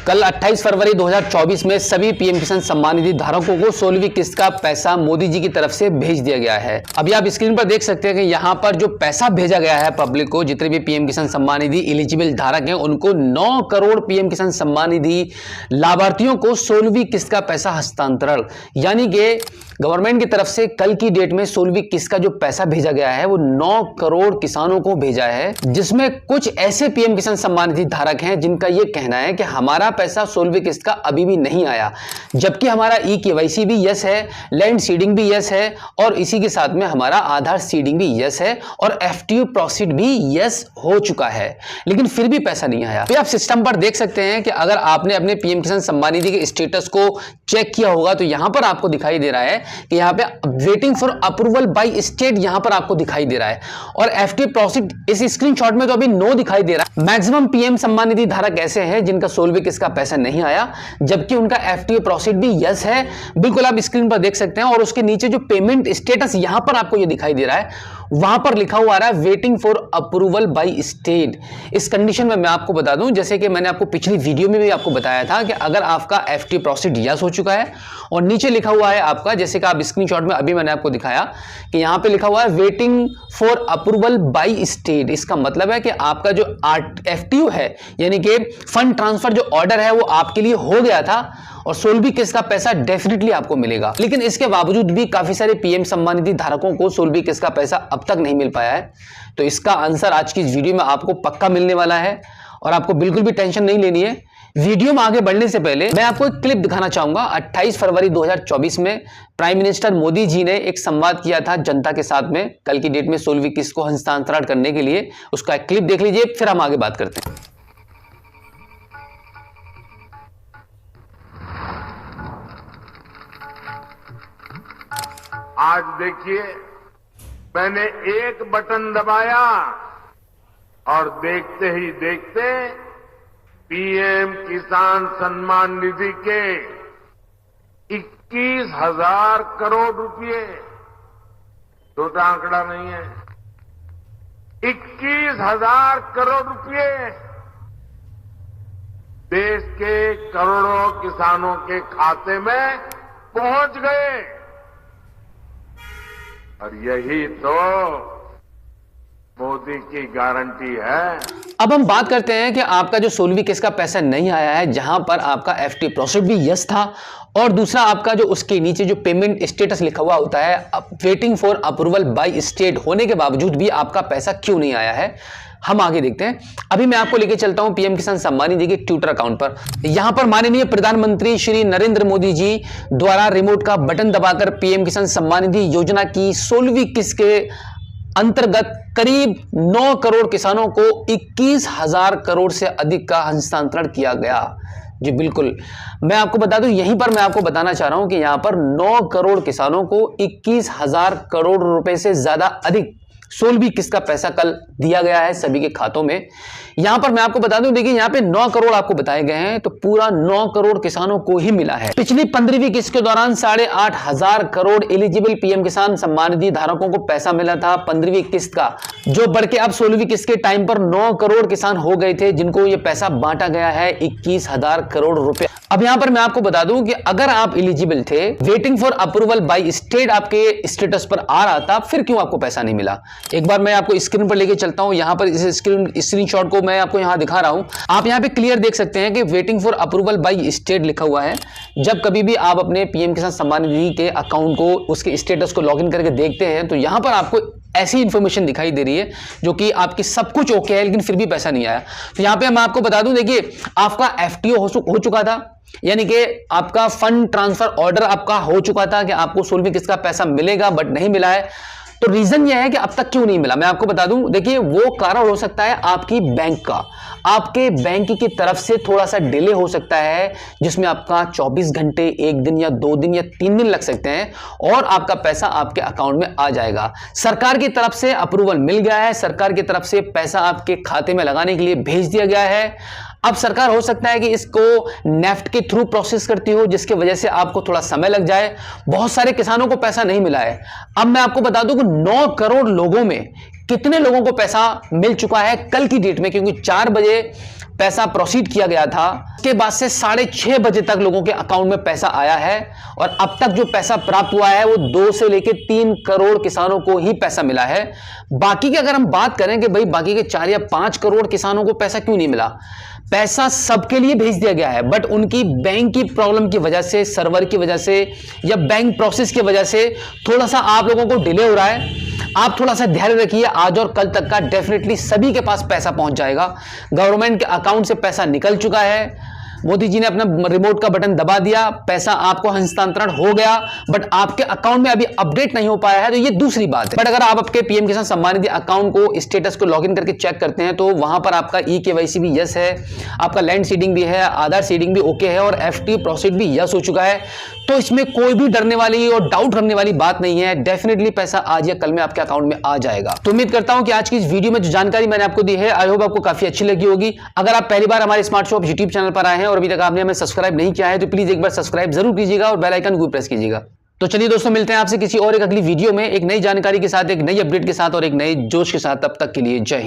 कल 28 फरवरी 2024 में सभी पीएम किसान सम्मान निधि धारकों को 16वीं किस्त का पैसा मोदी जी की तरफ से भेज दिया गया है। अभी आप स्क्रीन पर देख सकते हैं कि यहाँ पर जो पैसा भेजा गया है पब्लिक को, जितने भी पीएम किसान सम्मान निधि एलिजिबल धारक हैं उनको 9 करोड़ पीएम किसान सम्मान निधि लाभार्थियों को 16वीं किस्त का पैसा हस्तांतरण, यानी कि गवर्नमेंट की तरफ से कल की डेट में 16वीं किस्त का जो पैसा भेजा गया है वो 9 करोड़ किसानों को भेजा है, जिसमें कुछ ऐसे पीएम किसान सम्मान निधि धारक हैं जिनका यह कहना है कि हमारा पैसा 16वीं किस्त का अभी भी नहीं आया, जबकि हमारा ई-केवाईसी भी यस है, लैंड सीडिंग भी यस है और इसी के साथ में हमारा आधार सीडिंग भी यस है और एफटीओ प्रोसीड भी यस हो चुका है, लेकिन फिर भी पैसा नहीं आया। तो आप सिस्टम पर देख सकते हैं कि अगर आपने अपने पीएम किसान सम्मान निधि के स्टेटस को चेक किया होगा तो यहां पर आपको दिखाई दे रहा है कि यहां पे waiting for approval by state यहां पर आपको दिखाई दे रहा है और एफटीओ प्रोसीड इस स्क्रीनशॉट में तो अभी नो दिखाई दे रहा है। मैक्सिमम पीएम सम्मान निधि धारक ऐसे हैं जिनका 16वीं किस्त का पैसा नहीं आया, जबकि उनका एफटीओ प्रोसीड भी यस है, बिल्कुल आप स्क्रीन पर देख सकते हैं। और उसके नीचे जो पेमेंट स्टेटस यहां पर आपको ये दिखाई दे रहा है वहां पर लिखा हुआ आ रहा है waiting for approval by state. इस कंडीशन में मैं आपको बता दूं, जैसे कि मैंने आपको पिछली वीडियो में भी आपको बताया था कि अगर आपका एफटीओ प्रोसीड यस हो चुका है और नीचे लिखा हुआ है आपका, जैसे कि आप स्क्रीनशॉट में अभी मैंने आपको दिखाया कि यहां पे लिखा हुआ है waiting for approval by state, इसका मतलब है कि आपका जो एफटीओ है यानी कि फंड ट्रांसफर जो ऑर्डर है वो आपके लिए हो गया था और 16वीं किस्त का पैसा डेफिनेटली आपको मिलेगा। लेकिन इसके बावजूद भी काफी सारे पीएम सम्मान निधि धारकों को 16वीं किस्त का पैसा अब तक नहीं मिल पाया है। तो इसका आंसर आज की इस वीडियो में आपको पक्का मिलने वाला है और आपको बिल्कुल भी टेंशन नहीं लेनी है। वीडियो में आगे बढ़ने से पहले मैं आपको एक क्लिप दिखाना चाहूंगा। 28 फरवरी 2024 में प्राइम मिनिस्टर मोदी जी ने एक संवाद किया था जनता के साथ में कल की डेट में 16वीं किस्त को हस्तांतरण करने के लिए। उसका एक क्लिप देख लीजिए, फिर हम आगे बात करते हैं। आज देखिए, मैंने एक बटन दबाया और देखते ही देखते पीएम किसान सम्मान निधि के 21,000 करोड़ रुपए, छोटा आंकड़ा नहीं है, 21,000 करोड़ रुपए देश के करोड़ों किसानों के खाते में पहुंच गए। और यही तो मोदी की गारंटी है। अब हम बात करते हैं कि आपका जो 16वीं किस्त का पैसा नहीं आया है, जहां पर आपका एफटीओ प्रोसीड भी यस था और दूसरा आपका जो उसके नीचे जो पेमेंट स्टेटस लिखा हुआ होता है waiting for approval by state होने के बावजूद भी आपका पैसा क्यों नहीं आया है, हम आगे देखते हैं। अभी मैं आपको लेके चलता हूं पीएम किसान सम्मान निधि के ट्विटर अकाउंट पर। यहां पर माननीय प्रधानमंत्री श्री नरेंद्र मोदी जी द्वारा रिमोट का बटन दबाकर पीएम किसान सम्मान निधि योजना की 16वीं किस्त के अंतर्गत करीब 9 करोड़ किसानों को 21,000 करोड़ से अधिक का हस्तांतरण किया गया। जी बिल्कुल, मैं आपको बता दूं, यहीं पर मैं आपको बताना चाह रहा हूं कि यहां पर 9 करोड़ किसानों को 21,000 करोड़ रुपए से ज्यादा अधिक 16वीं किस्त का पैसा कल दिया गया है सभी के खातों में। यहां पर मैं आपको बता दूं, देखिए यहां पे 9 करोड़ आपको बताए गए हैं तो पूरा 9 करोड़ किसानों को ही मिला है। पिछली 15वीं किस्त के दौरान 8,500 करोड़ एलिजिबल पीएम किसान सम्मान निधि धारकों को पैसा मिला था 15वीं किस्त का, जो बढ़ के अब 16वीं किस्त के टाइम पर 9 करोड़ किसान हो गए थे जिनको यह पैसा बांटा गया है 21,000 करोड़ रुपए। अब यहां पर मैं आपको बता दूं कि अगर आप एलिजिबल थे, waiting for approval by state आपके स्टेटस पर आ रहा था, फिर क्यों आपको पैसा नहीं मिला? एक बार मैं आपको स्क्रीन पर लेके चलता हूं। यहां पर इस स्क्रीनशॉट को मैं आपको यहां दिखा रहा हूं। आप यहां पे क्लियर देख सकते हैं कि waiting for approval by state लिखा हुआ है। जब कभी भी आप अपने पीएम किसान सम्मान निधि के अकाउंट को, उसके स्टेटस को लॉगिन करके देखते हैं तो यहां पर आपको ऐसी इंफॉर्मेशन दिखाई दे रही है जो कि आपकी सब कुछ ओके है लेकिन फिर भी पैसा नहीं आया। तो यहां पे मैं आपको बता दूं, देखिए आपका एफटीओ हो चुका था, यानी कि आपका फंड ट्रांसफर ऑर्डर आपका हो चुका था कि आपको 16वीं किस्त का पैसा मिलेगा, बट नहीं मिला है। तो रीजन यह है कि अब तक क्यों नहीं मिला, मैं आपको बता दूं। देखिए वो कारण हो सकता है आपकी बैंक का, आपके बैंक की तरफ से थोड़ा सा डिले हो सकता है, जिसमें आपका 24 घंटे, 1 दिन या 2 दिन या 3 दिन लग सकते हैं और आपका पैसा आपके अकाउंट में आ जाएगा। सरकार की तरफ से अप्रूवल मिल गया है, सरकार की तरफ से पैसा आपके खाते में लगाने के लिए भेज दिया गया है। अब सरकार हो सकता है कि इसको नेफ्ट के थ्रू प्रोसेस करती हो, जिसकी वजह से आपको थोड़ा समय लग जाए। बहुत सारे किसानों को पैसा नहीं मिला है। अब मैं आपको बता दूं कि 9 करोड़ लोगों में कितने लोगों को पैसा मिल चुका है कल की डेट में, क्योंकि 4 बजे पैसा प्रोसीड किया गया था, उसके बाद से 6:30 बजे तक लोगों के अकाउंट में पैसा आया है और अब तक जो पैसा प्राप्त हुआ है वो 2 से लेकर 3 करोड़ किसानों को ही पैसा मिला है। बाकी की अगर हम बात करें कि भाई बाकी के 4 या 5 करोड़ किसानों को पैसा क्यों नहीं मिला, पैसा सबके लिए भेज दिया गया है, बट उनकी बैंक की प्रॉब्लम की वजह से, सर्वर की वजह से या बैंक प्रोसेस की वजह से थोड़ा सा आप लोगों को डिले हो रहा है। आप थोड़ा सा धैर्य रखिए, आज और कल तक का डेफिनेटली सभी के पास पैसा पहुंच जाएगा। गवर्नमेंट के अकाउंट से पैसा निकल चुका है, मोदी जी ने अपना रिमोट का बटन दबा दिया, पैसा आपको हस्तांतरण हो गया, बट आपके अकाउंट में अभी अपडेट नहीं हो पाया है, तो ये दूसरी बात है। बट अगर आप आपके पीएम किसान सम्मान निधि अकाउंट को स्टेटस को लॉगिन करके चेक करते हैं तो वहां पर आपका ई-केवाईसी भी यस है, आपका लैंड सीडिंग भी है, आधार सीडिंग भी ओके है और एफटी प्रोसीड भी यस हो चुका है। तो इसमें कोई भी डरने वाली और डाउट रखने वाली बात नहीं है, डेफिनेटली पैसा आज या कल में आपके अकाउंट में आ जाएगा। तो उम्मीद करता हूं कि आज की इस वीडियो में जो जानकारी मैंने आपको दी है, आई होप आपको काफी अच्छी लगी होगी। अगर आप पहली बार हमारे स्मार्ट शॉप यूट्यूब चैनल पर आए हैं और अभी तक आपने हमें सब्सक्राइब नहीं किया है तो प्लीज एक बार सब्सक्राइब जरूर कीजिएगा और बेल आइकन को प्रेस कीजिएगा। तो चलिए दोस्तों, मिलते हैं आपसे किसी और एक अगली वीडियो में एक नई जानकारी के साथ, एक नई अपडेट के साथ और एक नए जोश के साथ। तब तक के लिए जय हिंद।